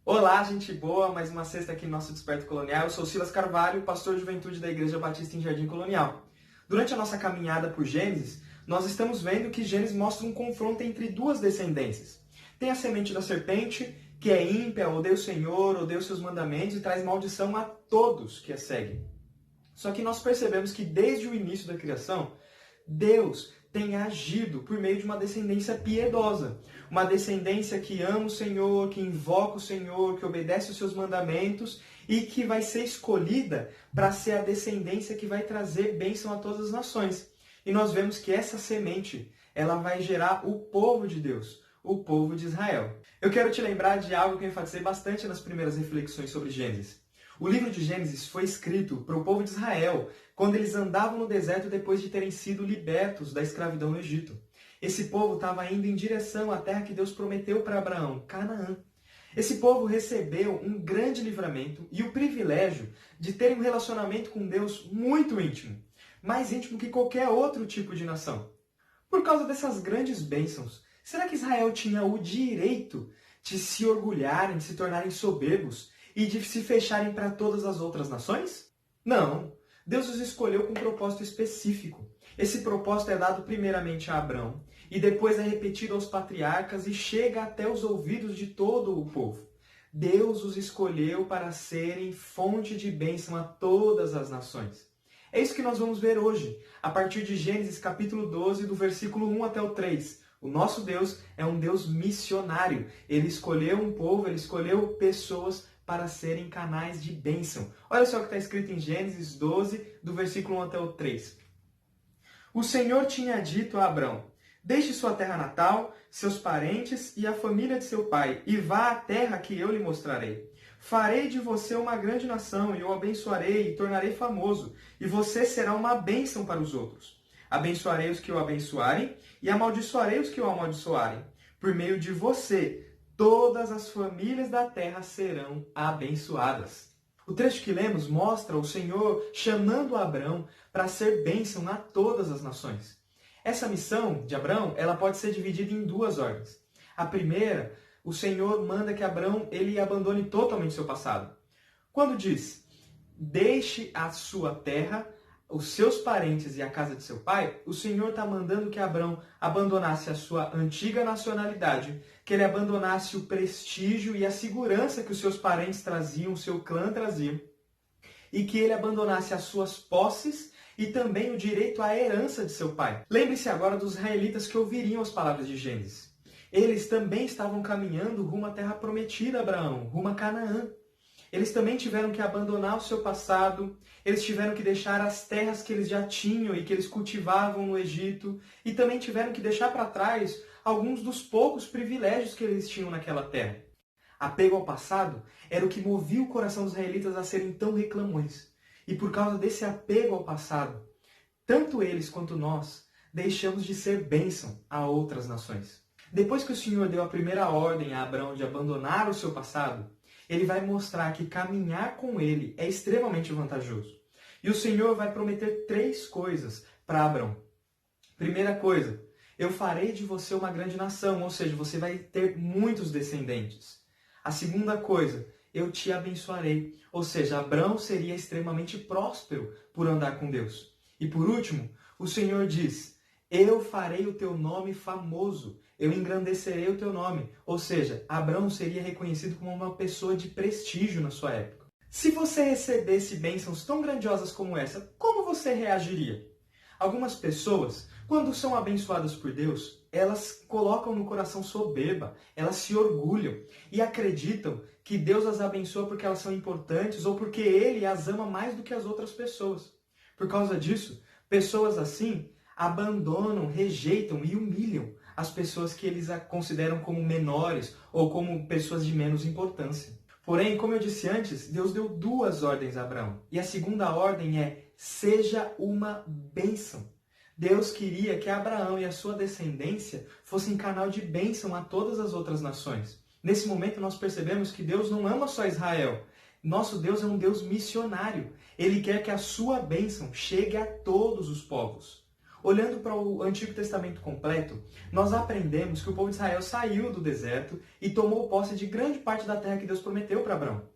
Olá, gente boa! Mais uma sexta aqui no nosso Desperto Colonial. Eu sou Silas Carvalho, pastor de juventude da Igreja Batista em Jardim Colonial. Durante a nossa caminhada por Gênesis, nós estamos vendo que Gênesis mostra um confronto entre duas descendências. Tem a semente da serpente, que é ímpia, odeia o Senhor, odeia os seus mandamentos e traz maldição a todos que a seguem. Só que nós percebemos que desde o início da criação, Deus tem agido por meio de uma descendência piedosa. Uma descendência que ama o Senhor, que invoca o Senhor, que obedece os seus mandamentos e que vai ser escolhida para ser a descendência que vai trazer bênção a todas as nações. E nós vemos que essa semente, ela vai gerar o povo de Deus, o povo de Israel. Eu quero te lembrar de algo que eu enfatizei bastante nas primeiras reflexões sobre Gênesis. O livro de Gênesis foi escrito para o povo de Israel, quando eles andavam no deserto depois de terem sido libertos da escravidão no Egito. Esse povo estava indo em direção à terra que Deus prometeu para Abraão, Canaã. Esse povo recebeu um grande livramento e o privilégio de ter um relacionamento com Deus muito íntimo, mais íntimo que qualquer outro tipo de nação. Por causa dessas grandes bênçãos, será que Israel tinha o direito de se orgulharem, de se tornarem soberbos e de se fecharem para todas as outras nações? Não. Deus os escolheu com um propósito específico. Esse propósito é dado primeiramente a Abrão e depois é repetido aos patriarcas e chega até os ouvidos de todo o povo. Deus os escolheu para serem fonte de bênção a todas as nações. É isso que nós vamos ver hoje, a partir de Gênesis capítulo 12, do versículo 1 até o 3. O nosso Deus é um Deus missionário. Ele escolheu um povo, ele escolheu pessoas para serem canais de bênção. Olha só o que está escrito em Gênesis 12, do versículo 1 até o 3. O Senhor tinha dito a Abrão: deixe sua terra natal, seus parentes e a família de seu pai, e vá à terra que eu lhe mostrarei. Farei de você uma grande nação, e o abençoarei e tornarei famoso, e você será uma bênção para os outros. Abençoarei os que o abençoarem, e amaldiçoarei os que o amaldiçoarem. Por meio de você, todas as famílias da terra serão abençoadas. O trecho que lemos mostra o Senhor chamando Abrão para ser bênção a todas as nações. Essa missão de Abrão, ela pode ser dividida em duas ordens. A primeira, o Senhor manda que Abrão ele abandone totalmente seu passado. Quando diz, deixe a sua terra, os seus parentes e a casa de seu pai, o Senhor está mandando que Abrão abandonasse a sua antiga nacionalidade, que ele abandonasse o prestígio e a segurança que os seus parentes traziam, o seu clã trazia, e que ele abandonasse as suas posses e também o direito à herança de seu pai. Lembre-se agora dos israelitas que ouviriam as palavras de Gênesis. Eles também estavam caminhando rumo à terra prometida a Abraão, rumo a Canaã. Eles também tiveram que abandonar o seu passado, eles tiveram que deixar as terras que eles já tinham e que eles cultivavam no Egito, e também tiveram que deixar para trás alguns dos poucos privilégios que eles tinham naquela terra. Apego ao passado era o que movia o coração dos israelitas a serem tão reclamões. E por causa desse apego ao passado, tanto eles quanto nós deixamos de ser bênção a outras nações. Depois que o Senhor deu a primeira ordem a Abrão de abandonar o seu passado, ele vai mostrar que caminhar com ele é extremamente vantajoso. E o Senhor vai prometer 3 coisas para Abrão. Primeira coisa, eu farei de você uma grande nação, ou seja, você vai ter muitos descendentes. A segunda coisa, eu te abençoarei, ou seja, Abrão seria extremamente próspero por andar com Deus. E por último, o Senhor diz, eu farei o teu nome famoso, eu engrandecerei o teu nome. Ou seja, Abrão seria reconhecido como uma pessoa de prestígio na sua época. Se você recebesse bênçãos tão grandiosas como essa, como você reagiria? Algumas pessoas, quando são abençoadas por Deus, elas colocam no coração soberba, elas se orgulham e acreditam que Deus as abençoa porque elas são importantes ou porque Ele as ama mais do que as outras pessoas. Por causa disso, pessoas assim abandonam, rejeitam e humilham as pessoas que eles consideram como menores ou como pessoas de menos importância. Porém, como eu disse antes, Deus deu 2 ordens a Abraão. E a segunda ordem é, seja uma bênção. Deus queria que Abraão e a sua descendência fossem canal de bênção a todas as outras nações. Nesse momento nós percebemos que Deus não ama só Israel. Nosso Deus é um Deus missionário. Ele quer que a sua bênção chegue a todos os povos. Olhando para o Antigo Testamento completo, nós aprendemos que o povo de Israel saiu do deserto e tomou posse de grande parte da terra que Deus prometeu para Abraão.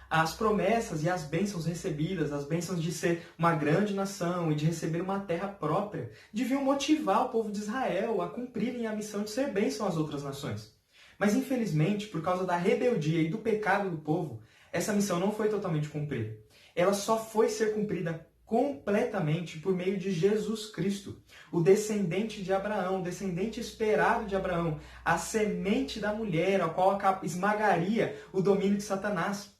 As promessas e as bênçãos recebidas, as bênçãos de ser uma grande nação e de receber uma terra própria, deviam motivar o povo de Israel a cumprirem a missão de ser bênção às outras nações. Mas infelizmente, por causa da rebeldia e do pecado do povo, essa missão não foi totalmente cumprida. Ela só foi ser cumprida completamente por meio de Jesus Cristo, o descendente de Abraão, o descendente esperado de Abraão, a semente da mulher, a qual esmagaria o domínio de Satanás.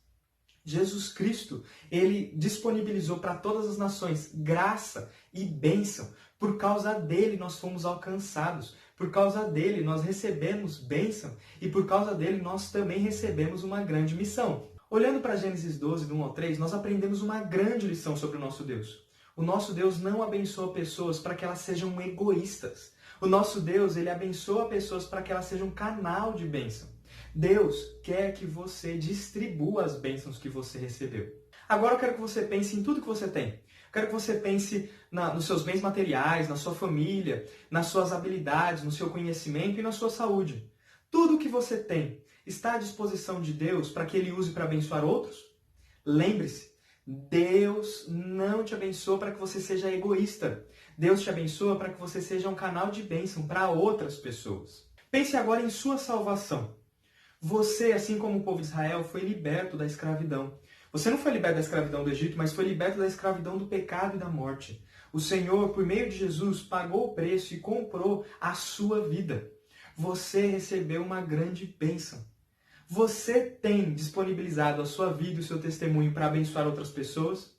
Jesus Cristo, ele disponibilizou para todas as nações graça e bênção. Por causa dele nós fomos alcançados, por causa dele nós recebemos bênção e por causa dele nós também recebemos uma grande missão. Olhando para Gênesis 12, do 1 ao 3, nós aprendemos uma grande lição sobre o nosso Deus. O nosso Deus não abençoa pessoas para que elas sejam egoístas. O nosso Deus, ele abençoa pessoas para que elas sejam um canal de bênção. Deus quer que você distribua as bênçãos que você recebeu. Agora eu quero que você pense em tudo que você tem. Eu quero que você pense nos seus bens materiais, na sua família, nas suas habilidades, no seu conhecimento e na sua saúde. Tudo que você tem está à disposição de Deus para que Ele use para abençoar outros? Lembre-se, Deus não te abençoa para que você seja egoísta. Deus te abençoa para que você seja um canal de bênção para outras pessoas. Pense agora em sua salvação. Você, assim como o povo de Israel, foi liberto da escravidão. Você não foi liberto da escravidão do Egito, mas foi liberto da escravidão do pecado e da morte. O Senhor, por meio de Jesus, pagou o preço e comprou a sua vida. Você recebeu uma grande bênção. Você tem disponibilizado a sua vida e o seu testemunho para abençoar outras pessoas?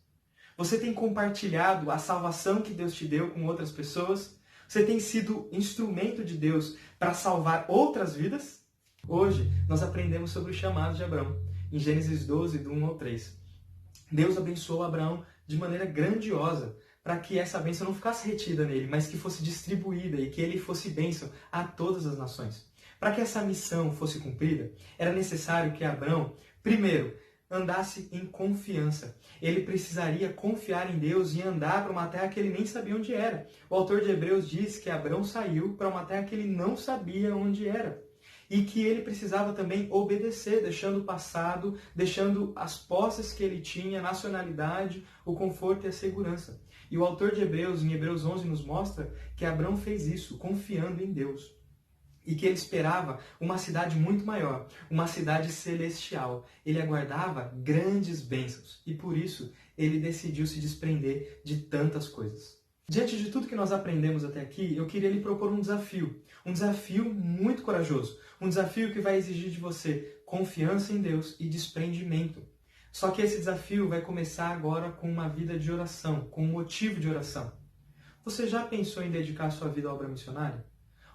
Você tem compartilhado a salvação que Deus te deu com outras pessoas? Você tem sido instrumento de Deus para salvar outras vidas? Hoje, nós aprendemos sobre o chamado de Abraão, em Gênesis 12, do 1 ao 3. Deus abençoou Abraão de maneira grandiosa, para que essa bênção não ficasse retida nele, mas que fosse distribuída e que ele fosse bênção a todas as nações. Para que essa missão fosse cumprida, era necessário que Abraão, primeiro, andasse em confiança. Ele precisaria confiar em Deus e andar para uma terra que ele nem sabia onde era. O autor de Hebreus diz que Abraão saiu para uma terra que ele não sabia onde era. E que ele precisava também obedecer, deixando o passado, deixando as posses que ele tinha, a nacionalidade, o conforto e a segurança. E o autor de Hebreus, em Hebreus 11, nos mostra que Abraão fez isso, confiando em Deus. E que ele esperava uma cidade muito maior, uma cidade celestial. Ele aguardava grandes bênçãos e por isso ele decidiu se desprender de tantas coisas. Diante de tudo que nós aprendemos até aqui, eu queria lhe propor um desafio muito corajoso, um desafio que vai exigir de você confiança em Deus e desprendimento. Só que esse desafio vai começar agora com uma vida de oração, com um motivo de oração. Você já pensou em dedicar a sua vida à obra missionária?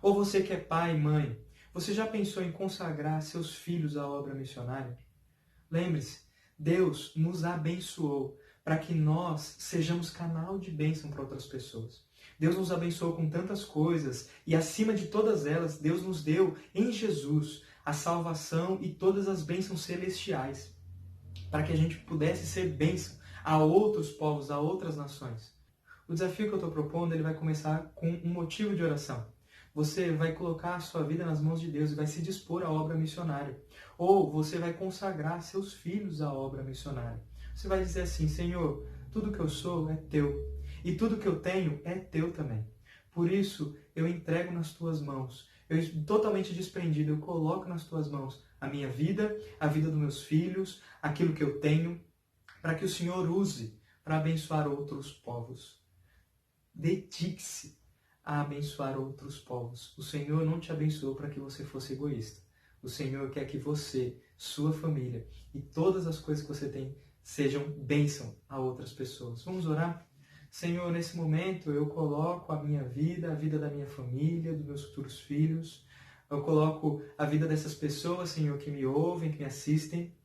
Ou você que é pai e mãe, você já pensou em consagrar seus filhos à obra missionária? Lembre-se, Deus nos abençoou para que nós sejamos canal de bênção para outras pessoas. Deus nos abençoou com tantas coisas e, acima de todas elas, Deus nos deu em Jesus a salvação e todas as bênçãos celestiais, para que a gente pudesse ser bênção a outros povos, a outras nações. O desafio que eu estou propondo, ele vai começar com um motivo de oração. Você vai colocar a sua vida nas mãos de Deus e vai se dispor à obra missionária. Ou você vai consagrar seus filhos à obra missionária. Você vai dizer assim: Senhor, tudo que eu sou é teu. E tudo que eu tenho é teu também. Por isso, eu entrego nas tuas mãos. Eu, totalmente desprendido, eu coloco nas tuas mãos a minha vida, a vida dos meus filhos, aquilo que eu tenho, para que o Senhor use para abençoar outros povos. Dedique-se a abençoar outros povos. O Senhor não te abençoou para que você fosse egoísta. O Senhor quer que você, sua família e todas as coisas que você tem sejam bênção a outras pessoas. Vamos orar? Senhor, nesse momento eu coloco a minha vida, a vida da minha família, dos meus futuros filhos. Eu coloco a vida dessas pessoas, Senhor, que me ouvem, que me assistem.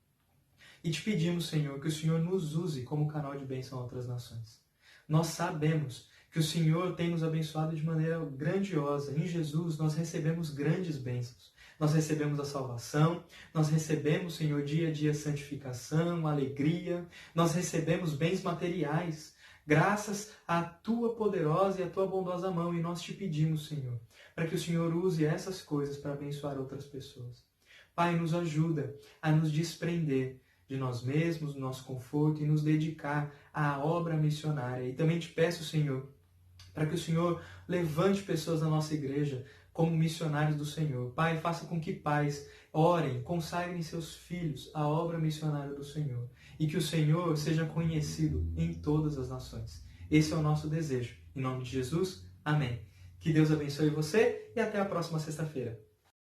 E te pedimos, Senhor, que o Senhor nos use como canal de bênção a outras nações. Nós sabemos que o Senhor tem nos abençoado de maneira grandiosa. Em Jesus nós recebemos grandes bênçãos. Nós recebemos a salvação, nós recebemos, Senhor, dia a dia santificação, alegria, nós recebemos bens materiais. graças à tua poderosa e à tua bondosa mão, e nós te pedimos, Senhor, para que o Senhor use essas coisas para abençoar outras pessoas. Pai, nos ajuda a nos desprender de nós mesmos, do nosso conforto, e nos dedicar à obra missionária. E também te peço, Senhor, para que o Senhor levante pessoas na nossa igreja como missionários do Senhor. Pai, faça com que pais orem, consagrem seus filhos à obra missionária do Senhor, e que o Senhor seja conhecido em todas as nações. Esse é o nosso desejo. Em nome de Jesus, amém. Que Deus abençoe você e até a próxima sexta-feira.